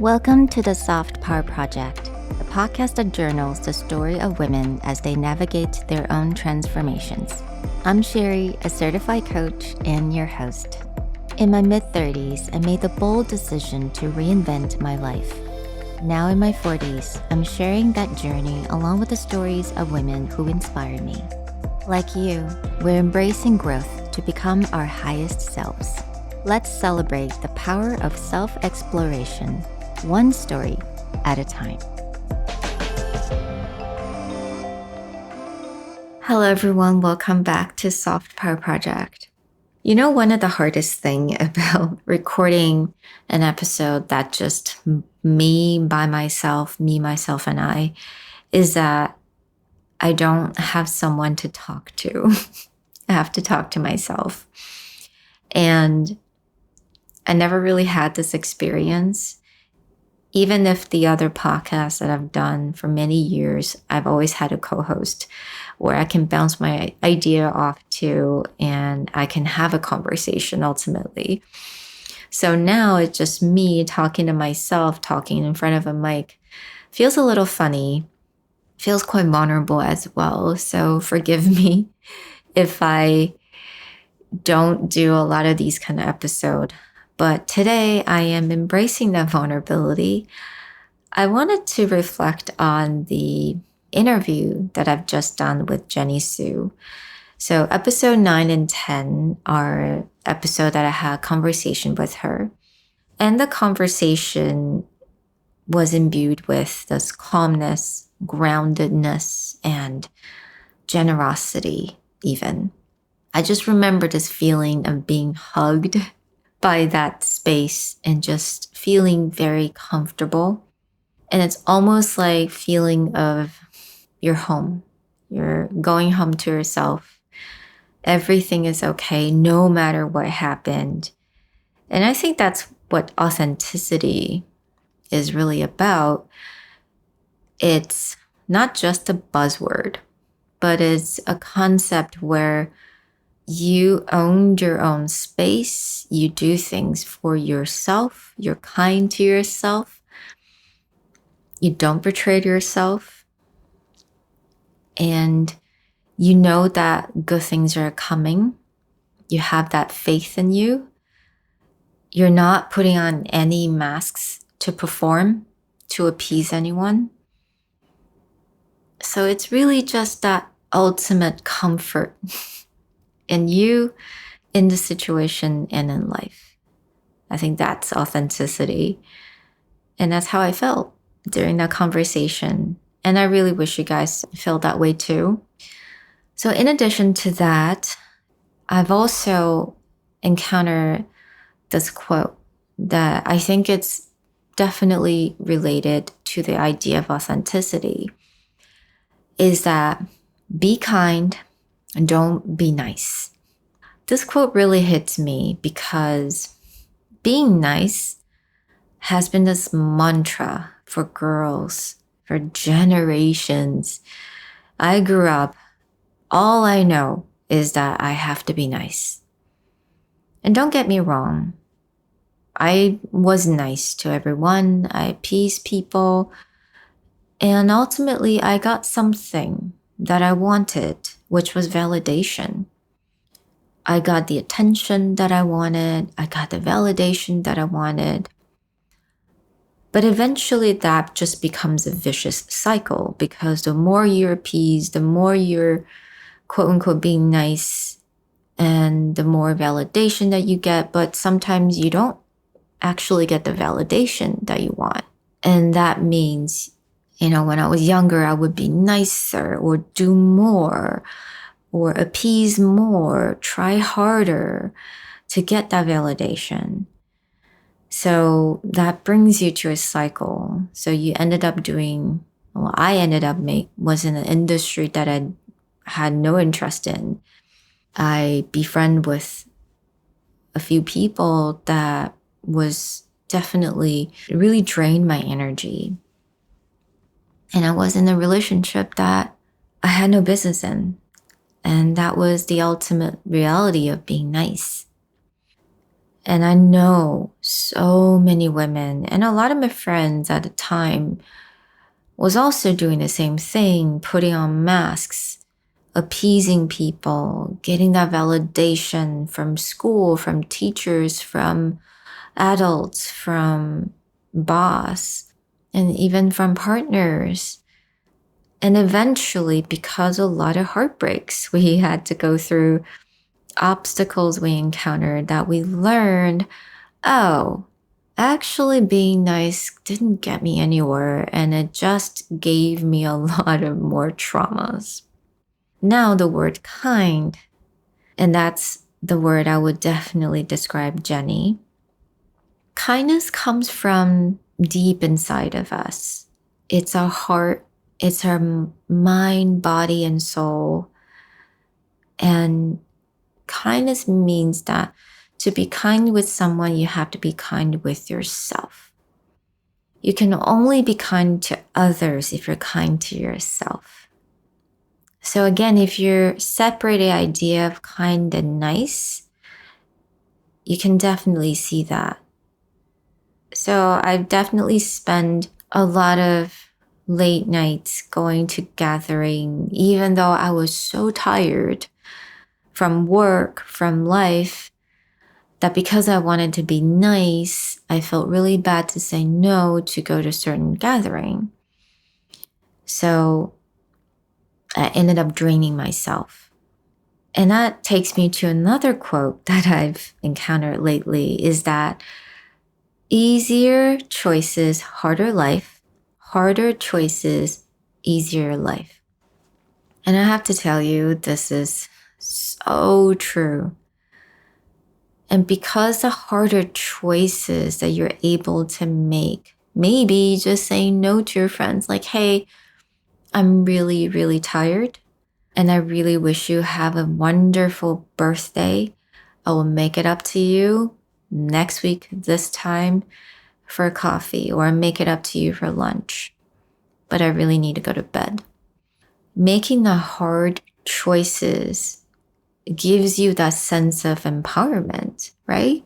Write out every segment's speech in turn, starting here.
Welcome to the Soft Power Project, the podcast that journals the story of women as they navigate their own transformations. I'm Sherry, a certified coach and your host. In my mid-30s, I made the bold decision to reinvent my life. Now in my 40s, I'm sharing that journey along with the stories of women who inspire me. Like you, we're embracing growth to become our highest selves. Let's celebrate the power of self-exploration, one story at a time. Hello everyone, welcome back to Soft Power Project. You know, one of the hardest thing about recording an episode that just me by myself, myself and I, is that I don't have someone to talk to. I have to talk to myself. And I never really had this experience. Even if the other podcasts that I've done for many years, I've always had a co-host where I can bounce my idea off to and I can have a conversation ultimately. So now it's just me talking to myself, talking in front of a mic. Feels a little funny. Feels quite vulnerable as well. So forgive me if I don't do a lot of these kind of episodes. But today I am embracing that vulnerability. I wanted to reflect on the interview that I've just done with Jenny Sue. So episode 9 and 10 are episode that I had a conversation with her. And the conversation was imbued with this calmness, groundedness, and generosity even. I just remember this feeling of being hugged by that space and just feeling very comfortable. And it's almost like feeling of you're home. You're going home to yourself. Everything is okay, no matter what happened. And I think that's what authenticity is really about. It's not just a buzzword, but it's a concept where you own your own space. You do things for yourself. You're kind to yourself. You don't betray yourself. And you know that good things are coming. You have that faith in you. You're not putting on any masks to perform, to appease anyone. So it's really just that ultimate comfort in you, in the situation, and in life. I think that's authenticity. And that's how I felt during that conversation. And I really wish you guys felt that way too. So in addition to that, I've also encountered this quote that I think it's definitely related to the idea of authenticity, is that be kind and don't be nice. This quote really hits me because being nice has been this mantra for girls for generations. I grew up, all I know is that I have to be nice. And don't get me wrong, I was nice to everyone. I appeased people. And ultimately, I got something that I wanted, which was validation. I got the attention that I wanted. I got the validation that I wanted. But eventually that just becomes a vicious cycle because the more you're appeased, the more you're quote unquote being nice and the more validation that you get. But sometimes you don't actually get the validation that you want. And that means, you know, when I was younger, I would be nicer or do more or appease more, try harder to get that validation. So that brings you to a cycle. So you ended up doing, well, I ended up was in an industry that I had no interest in. I befriend with a few people that was definitely really drained my energy. And I was in a relationship that I had no business in. And that was the ultimate reality of being nice. And I know so many women, and a lot of my friends at the time was also doing the same thing, putting on masks, appeasing people, getting that validation from school, from teachers, from adults, from boss, and even from partners. And eventually, because a lot of heartbreaks we had to go through, obstacles we encountered, that we learned, oh, actually being nice didn't get me anywhere, and it just gave me a lot of more traumas. Now the word kind, and that's the word I would definitely describe Jenny. Kindness comes from deep inside of us. It's our heart, it's our mind, body, and soul. And kindness means that to be kind with someone, you have to be kind with yourself. You can only be kind to others if you're kind to yourself. So again, if you separate the idea of kind and nice, you can definitely see that. So I've definitely spent a lot of late nights going to gathering, even though I was so tired from work, from life, that because I wanted to be nice, I felt really bad to say no to go to a certain gathering. So I ended up draining myself. And that takes me to another quote that I've encountered lately, is that easier choices, harder life, harder choices, easier life. And I have to tell you, this is so true. And because the harder choices that you're able to make, maybe just saying no to your friends, like, hey, I'm really, really tired, and I really wish you have a wonderful birthday. I will make it up to you next week, this time, for coffee, or make it up to you for lunch. But I really need to go to bed. Making the hard choices gives you that sense of empowerment, right?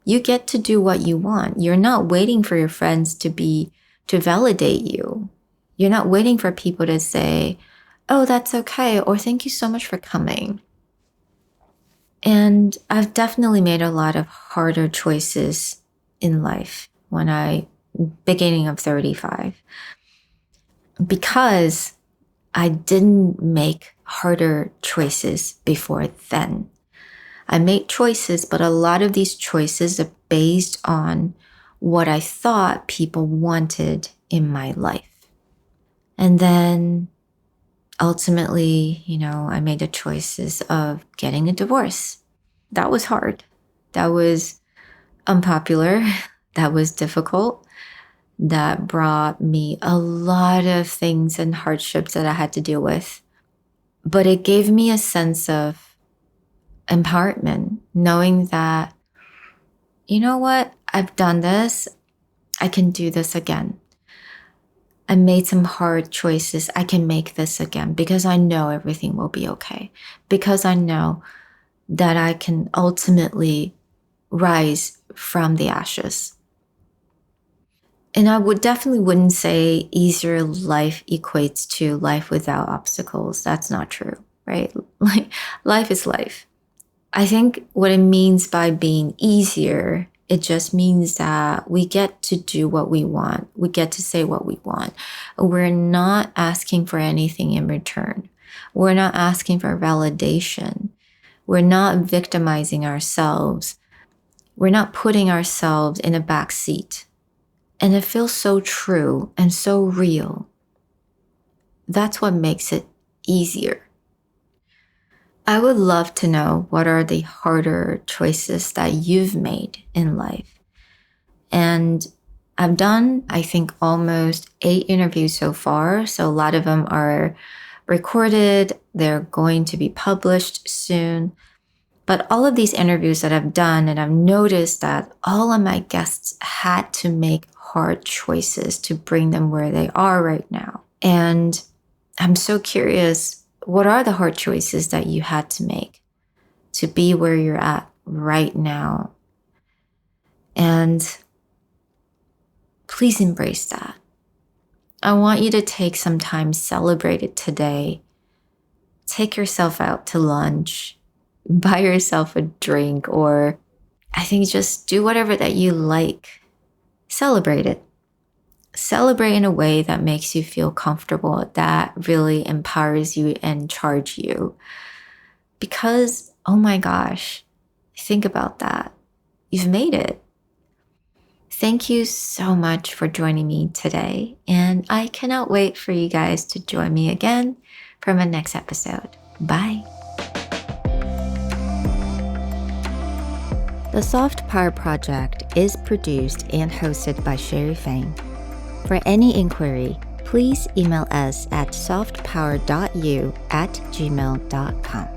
You get to do what you want. You're not waiting for your friends to validate you. You're not waiting for people to say, oh, that's okay, or thank you so much for coming. And I've definitely made a lot of harder choices in life beginning of 35, because I didn't make harder choices before then. I made choices, but a lot of these choices are based on what I thought people wanted in my life. And then ultimately, I made the choices of getting a divorce. That was hard. That was unpopular. That was difficult. That brought me a lot of things and hardships that I had to deal with. But it gave me a sense of empowerment, knowing that, you know what, I've done this, I can do this again. I made some hard choices, I can make this again, because I know everything will be okay. Because I know that I can ultimately rise from the ashes. And I definitely wouldn't say easier life equates to life without obstacles. That's not true, right? Like, life is life. I think what it means by being easier, it just means that we get to do what we want. We get to say what we want. We're not asking for anything in return. We're not asking for validation. We're not victimizing ourselves. We're not putting ourselves in a back seat. And it feels so true and so real. That's what makes it easier. I would love to know, what are the harder choices that you've made in life? And I've done, I think, almost 8 interviews so far. So a lot of them are recorded. They're going to be published soon. But all of these interviews that I've done, and I've noticed that all of my guests had to make hard choices to bring them where they are right now. And I'm so curious, what are the hard choices that you had to make to be where you're at right now? And please embrace that. I want you to take some time, celebrate it today. Take yourself out to lunch, buy yourself a drink, or I think just do whatever that you like. Celebrate it. Celebrate in a way that makes you feel comfortable, that really empowers you and charge you. Because, oh my gosh, think about that. You've made it. Thank you so much for joining me today, and I cannot wait for you guys to join me again for my next episode. Bye. The Soft Power Project is produced and hosted by Sherry Fang. For any inquiry, please email us at softpower.you@gmail.com.